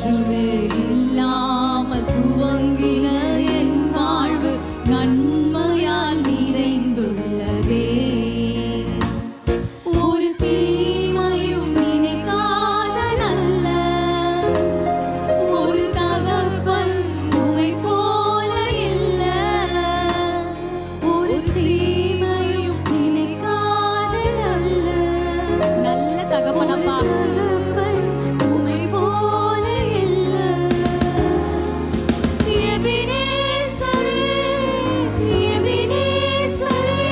ஒன்றுமே இல்லாமல் துவங்கின என் வாழ்வு நன்மையால் நிறைந்துள்ளதே. ஒரு தீமையும் நினைக்காத நல்ல ஒரு தகப்பன் உம்மை போல இல்ல. ஒரு தீமையும் நினைக்காத நல்ல தகப்பனப்பா உம்மை போல இல்ல. எபினேசரே, எபினேசரே,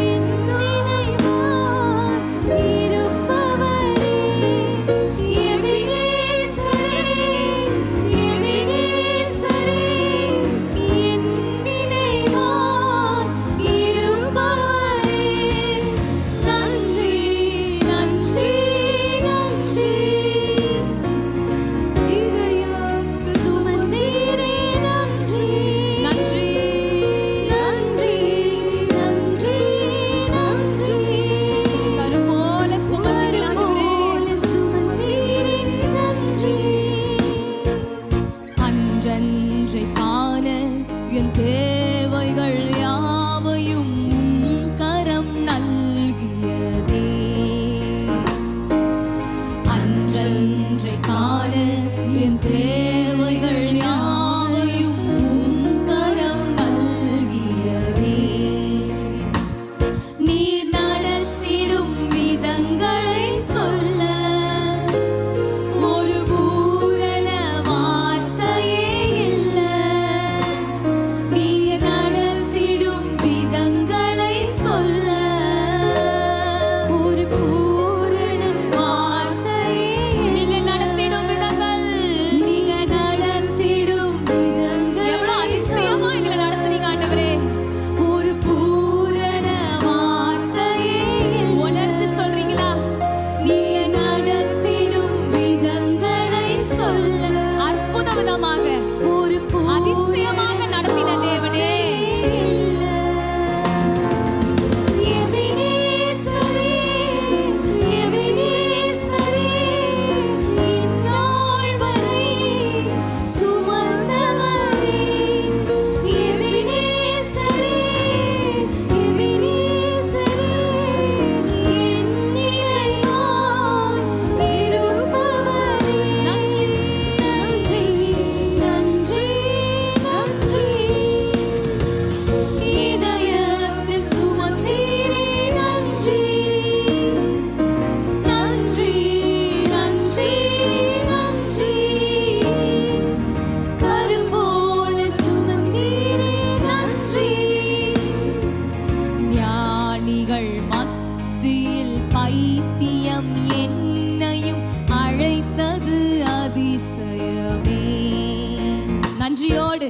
என் நினைவாய் இருப்பவரே. எபினேசரே, எபினேசரே, என் நினைவாய் இருப்பவரே. நன்றி, நன்றி, நன்றி. இதயம் சுமந்தீரே நன்றி. நன்றி, நன்றி, நன்றி, நன்றி. கரும்போல சுமந்தீரே நன்றி. அன்றன்றை காண என் தேவைகள் யாவையும் உம் கரம் நல்கியதே. அன்றன்றை காண என் தேவைகள் யாவையும் உம் கரம் நல்கியதே. நீர் நடத்திடும் விதங்களை சொல்ல ஒரு பூரண வார்த்தையே இல்ல. நீர் நடத்திடும் விதங்களை சொல்ல ஒரு பூரண வார்த்தையே. நீங்க நடத்திடும் விதங்கள், நீங்க நடத்திடும் விதங்கள் எவ்வளவு அதிசயமா எங்களை நடத்துறீங்க ஆண்டவரே. ஒரு பூரண வார்த்தையே உணர்ந்து சொல்றீங்களா? நீங்க நடத்திடும் விதங்களை சொல்ல அற்புத விதமாக ஒரு அதிசயமாக நடத்தின தேவனே. எபினேசரே, எபினேசரே, இந்நாள் வரை சுமந்தவரே. எபினேசரே, எபினேசரே, என் நிலையாய் இருப்பவரே. நன்றி, நன்றி, நன்றி, நன்றி. இதயத்தில் சுமந்தீரே நன்றி. நன்றி, நன்றி, நன்றி. கரும்போல சுமந்தீரே நன்றி. ஞானிகள் மத்தியில் பைத்தியம் என்னையும் அழைத்தது அதிசயமே. நன்றியோடு